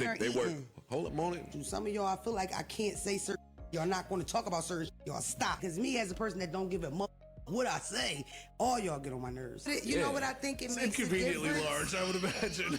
think they work. Hold up, Mona. To some of y'all, I feel like I can't say certain. Y'all not going to talk about certain. Y'all stop. Because me as a person that don't give a what I say, all y'all get on my nerves. You know what I think it makes Inconveniently a difference? large, I would imagine.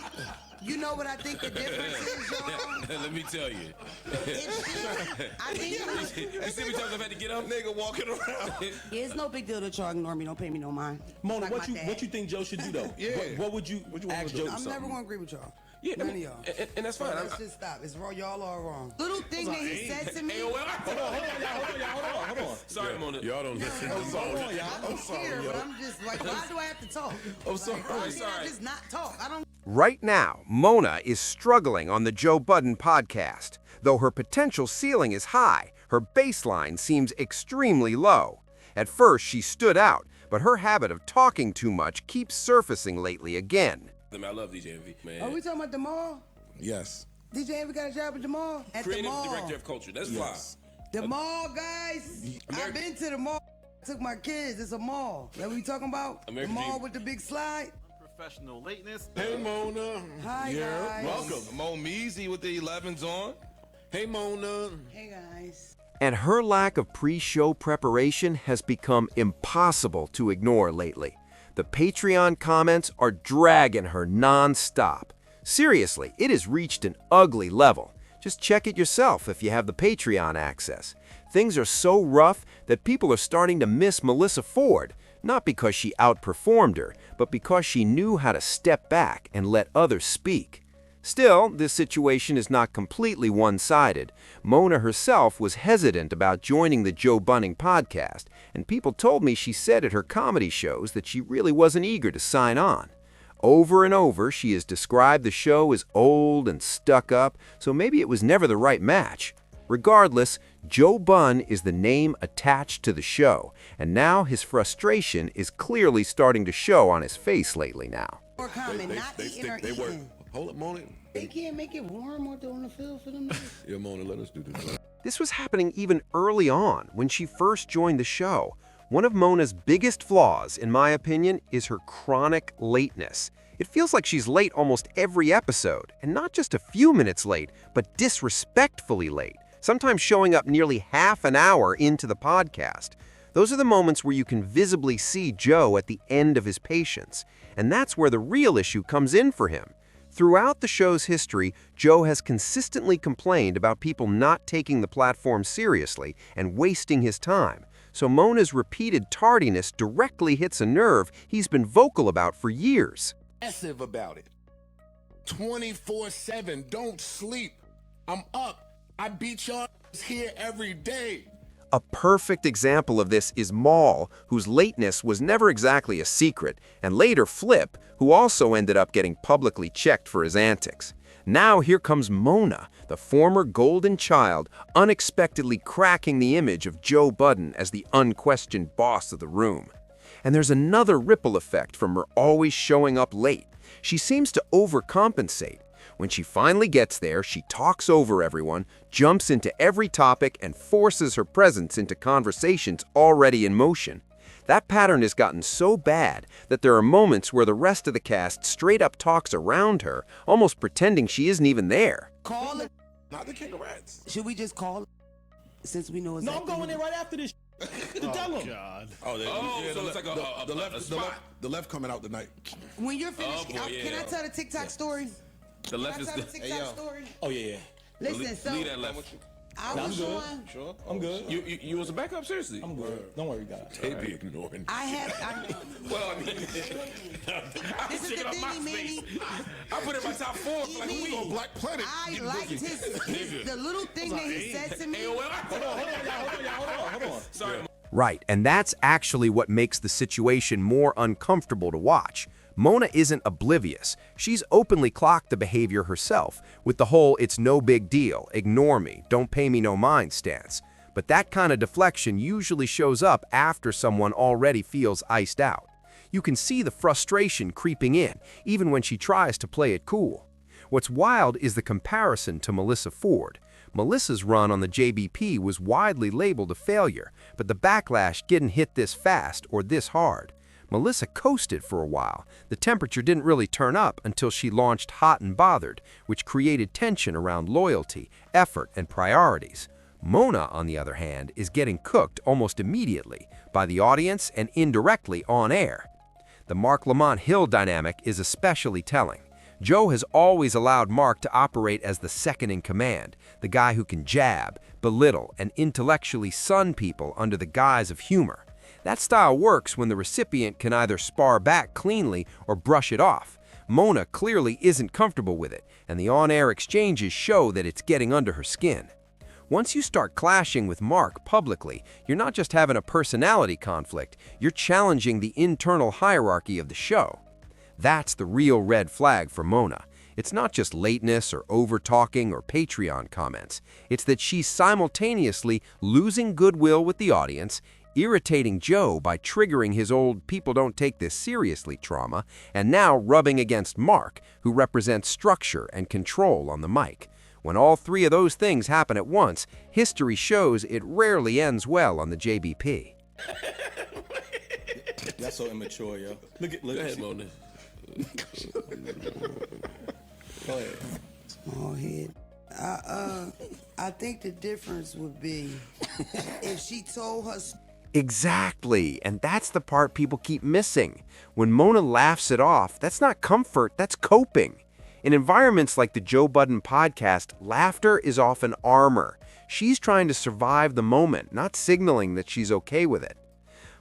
You know what I think the difference is, y'all? Let me tell you. I think You see me times I've had to get up? Nigga walking around. it's no big deal that y'all ignore me. Don't pay me no mind. Mona, Like my dad. what you think Joe should do though? Yeah. What would you ask Joe? I'm never gonna agree with y'all. Yeah, None of y'all. and that's fine. Let's just stop. It's wrong. Y'all are wrong. Little thing that he said to me. Hold on. Sorry, Mona. Y'all don't listen to I'm Mona. here, but I'm just like, why do I have to talk? I'm sorry. Why can't I just not talk? I don't. Right now, Mona is struggling on the Joe Budden podcast. Though her potential ceiling is high, her baseline seems extremely low. At first, she stood out, but her habit of talking too much keeps surfacing lately again. I love DCMWG, man. Are we talking about the mall? Yes. DJ ever got a job at the mall? At Creative the mall. director of culture. That's Yes. The mall, guys. I've been to the mall. Took my kids. It's a mall. That what we talking about? American the mall Dream. with the big slide. Professional lateness. Hey, Mona. Hi, guys. Welcome. Mo Meezy with the 11s on. Hey, Mona. Hey, guys. And her lack of pre-show preparation has become impossible to ignore lately. The Patreon comments are dragging her non-stop. Seriously, it has reached an ugly level. Just check it yourself if you have the Patreon access. Things are so rough that people are starting to miss Melissa Ford, not because she outperformed her, but because she knew how to step back and let others speak. Still, this situation is not completely one-sided. Mona herself was hesitant about joining the Joe Budden Podcast, and people told me she said at her comedy shows that she really wasn't eager to sign on. Over and over, she has described the show as old and stuck up, so maybe it was never the right match. Regardless, Joe Budden is the name attached to the show, and now his frustration is clearly starting to show on his face lately now. More common, not eating or They work. eating. Hold up, Mona. They can't make it warm or on the field for them. Yeah, Mona, let us do this. This was happening even early on when she first joined the show. One of Mona's biggest flaws, in my opinion, is her chronic lateness. It feels like she's late almost every episode, and not just a few minutes late, but disrespectfully late, sometimes showing up nearly half an hour into the podcast. Those are the moments where you can visibly see Joe at the end of his patience, and that's where the real issue comes in for him. Throughout the show's history, Joe has consistently complained about people not taking the platform seriously and wasting his time. So Mona's repeated tardiness directly hits a nerve he's been vocal about for years. Aggressive about it. 24/7. Don't sleep. I'm up. I beat y'all here every day. A perfect example of this is Maul, whose lateness was never exactly a secret, and later Flip, who also ended up getting publicly checked for his antics. Now here comes Mona, the former golden child, unexpectedly cracking the image of Joe Budden as the unquestioned boss of the room. And there's another ripple effect from her always showing up late. She seems to overcompensate. When she finally gets there, she talks over everyone, jumps into every topic, and forces her presence into conversations already in motion. That pattern has gotten so bad that there are moments where the rest of the cast straight up talks around her, almost pretending she isn't even there. Call it. Not the king of rats. Should we just call it? Since we know No, exactly. I'm going in right after this. To tell him. God. Oh, so it's like a spot. The left coming out tonight. When you're finished, Oh, boy, can I yeah. tell the TikTok story? The left Can is I tell the the... TikTok story? Oh yeah. Listen, so Leave that left. I I'm was good. on. Sure. I'm good. You was a backup? Seriously? I'm good. Don't worry, guys. They be ignoring. Well, I mean... This is the thing he made me. I put it in my top 4 for like a week. on Black Planet. I liked the little thing that he said to me. Hold on. Sorry. Right, and that's actually what makes the situation more uncomfortable to watch. Mona isn't oblivious. She's openly clocked the behavior herself, with the whole "it's no big deal, ignore me, don't pay me no mind" stance. But that kind of deflection usually shows up after someone already feels iced out. You can see the frustration creeping in, even when she tries to play it cool. What's wild is the comparison to Melissa Ford. Melissa's run on the JBP was widely labeled a failure, but the backlash didn't hit this fast or this hard. Melissa coasted for a while. The temperature didn't really turn up until she launched Hot and Bothered, which created tension around loyalty, effort, and priorities. Mona, on the other hand, is getting cooked almost immediately by the audience and indirectly on air. The Mark Lamont Hill dynamic is especially telling. Joe has always allowed Mark to operate as the second in command, the guy who can jab, belittle, and intellectually sun people under the guise of humor. That style works when the recipient can either spar back cleanly or brush it off. Mona clearly isn't comfortable with it, and the on-air exchanges show that it's getting under her skin. Once you start clashing with Mark publicly, you're not just having a personality conflict, you're challenging the internal hierarchy of the show. That's the real red flag for Mona. It's not just lateness or over-talking or Patreon comments. It's that she's simultaneously losing goodwill with the audience, irritating Joe by triggering his old people don't take this seriously trauma, and now rubbing against Mark, who represents structure and control on the mic. When all three of those things happen at once, history shows it rarely ends well on the JBP. That's so immature, yo. Look Go ahead, Mona. Go ahead. Small head. I think the difference would be if she told her. Exactly, and that's the part people keep missing. When Mona laughs it off, that's not comfort, that's coping. In environments like the Joe Budden Podcast, laughter is often armor. She's trying to survive the moment, not signaling that she's okay with it.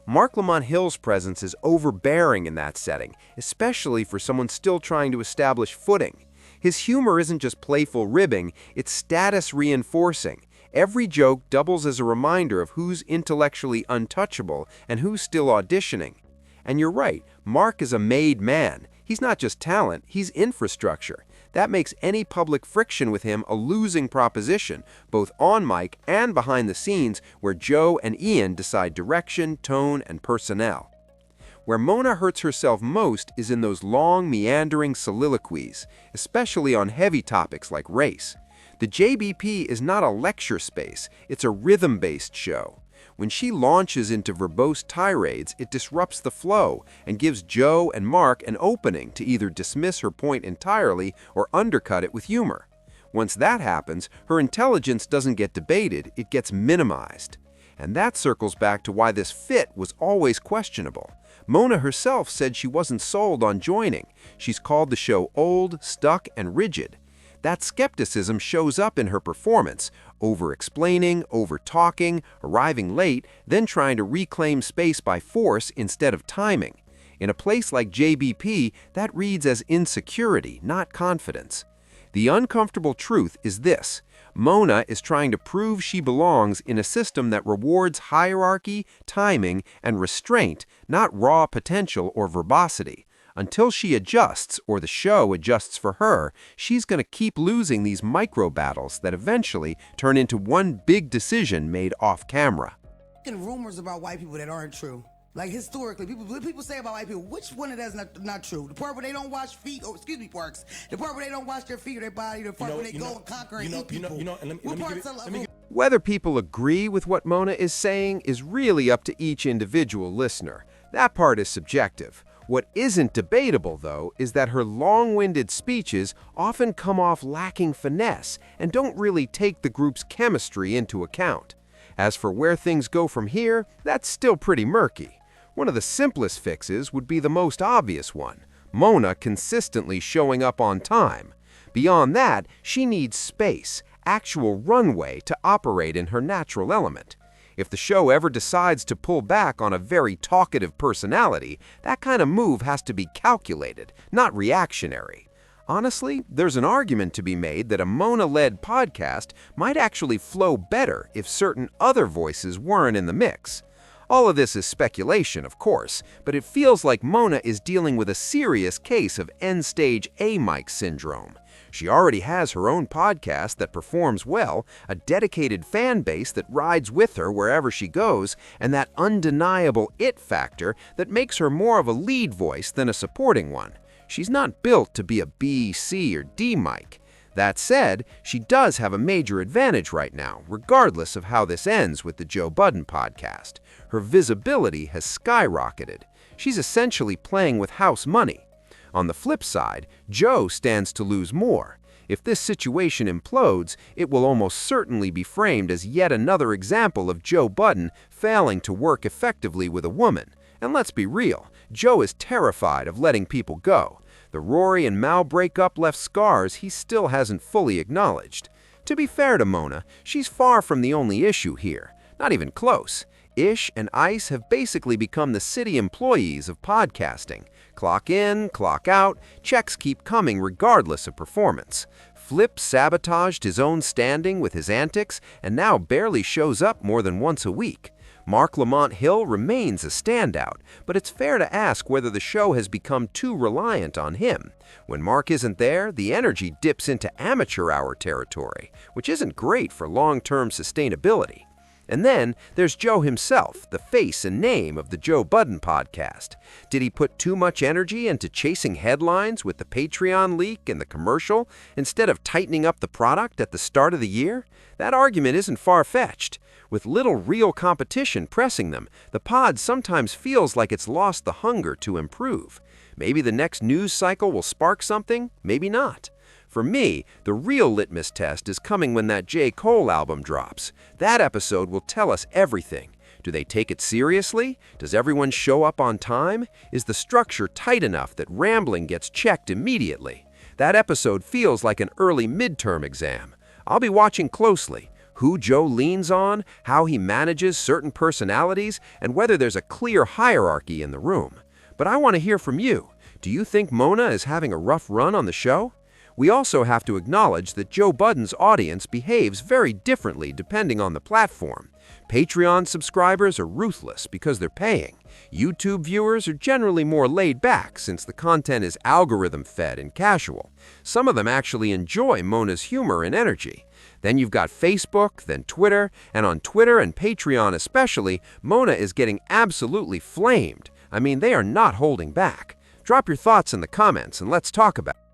Mark Lamont Hill's presence is overbearing in that setting, especially for someone still trying to establish footing. His humor isn't just playful ribbing, it's status reinforcing. Every joke doubles as a reminder of who's intellectually untouchable and who's still auditioning. And you're right, Mark is a made man. He's not just talent, he's infrastructure. That makes any public friction with him a losing proposition, both on mic and behind the scenes where Joe and Ian decide direction, tone, and personnel. Where Mona hurts herself most is in those long, meandering soliloquies, especially on heavy topics like race. The JBP is not a lecture space, it's a rhythm-based show. When she launches into verbose tirades, it disrupts the flow and gives Joe and Mark an opening to either dismiss her point entirely or undercut it with humor. Once that happens, her intelligence doesn't get debated, it gets minimized. And that circles back to why this fit was always questionable. Mona herself said she wasn't sold on joining. She's called the show old, stuck, and rigid. That skepticism shows up in her performance, over-explaining, over-talking, arriving late, then trying to reclaim space by force instead of timing. In a place like JBP, that reads as insecurity, not confidence. The uncomfortable truth is this: Mona is trying to prove she belongs in a system that rewards hierarchy, timing, and restraint, not raw potential or verbosity. Until she adjusts, or the show adjusts for her, she's going to keep losing these micro battles that eventually turn into one big decision made off camera. Rumors about white people that aren't true. Like historically, people say about white people, which one of that's not true? The part where they don't wash feet, parks. The part where they don't wash their feet or their body, the part where they go and conquer and eat people. Whether people agree with what Mona is saying is really up to each individual listener. That part is subjective. What isn't debatable, though, is that her long-winded speeches often come off lacking finesse and don't really take the group's chemistry into account. As for where things go from here, that's still pretty murky. One of the simplest fixes would be the most obvious one: Mona consistently showing up on time. Beyond that, she needs space, actual runway to operate in her natural element. If the show ever decides to pull back on a very talkative personality, that kind of move has to be calculated, not reactionary. Honestly, there's an argument to be made that a Mona-led podcast might actually flow better if certain other voices weren't in the mix. All of this is speculation, of course, but it feels like Mona is dealing with a serious case of end-stage A-mic syndrome. She already has her own podcast that performs well, a dedicated fan base that rides with her wherever she goes, and that undeniable it factor that makes her more of a lead voice than a supporting one. She's not built to be a B, C, or D mic. That said, she does have a major advantage right now, regardless of how this ends with the Joe Budden Podcast. Her visibility has skyrocketed. she's essentially playing with house money. On the flip side, Joe stands to lose more. If this situation implodes, it will almost certainly be framed as yet another example of Joe Budden failing to work effectively with a woman. And let's be real, Joe is terrified of letting people go. The Rory and Mal breakup left scars he still hasn't fully acknowledged. To be fair to Mona, she's far from the only issue here. Not even close. Ish and Ice have basically become the city employees of podcasting. Clock in, clock out, checks keep coming regardless of performance. Flip sabotaged his own standing with his antics and now barely shows up more than once a week. Mark Lamont Hill remains a standout, but it's fair to ask whether the show has become too reliant on him. When Mark isn't there, the energy dips into amateur hour territory, which isn't great for long-term sustainability. And then there's Joe himself, the face and name of the Joe Budden Podcast. Did he put too much energy into chasing headlines with the Patreon leak and the commercial instead of tightening up the product at the start of the year? That argument isn't far-fetched. With little real competition pressing them, the pod sometimes feels like it's lost the hunger to improve. Maybe the next news cycle will spark something, maybe not. For me, the real litmus test is coming when that J. Cole album drops. That episode will tell us everything. Do they take it seriously? Does everyone show up on time? Is the structure tight enough that rambling gets checked immediately? That episode feels like an early midterm exam. I'll be watching closely. Who Joe leans on, how he manages certain personalities, and whether there's a clear hierarchy in the room. But I want to hear from you. Do you think Mona is having a rough run on the show? We also have to acknowledge that Joe Budden's audience behaves very differently depending on the platform. Patreon subscribers are ruthless because they're paying. YouTube viewers are generally more laid back since the content is algorithm-fed and casual. Some of them actually enjoy Mona's humor and energy. Then you've got Facebook, then Twitter, and on Twitter and Patreon especially, Mona is getting absolutely flamed. I mean, they are not holding back. Drop your thoughts in the comments and let's talk about it.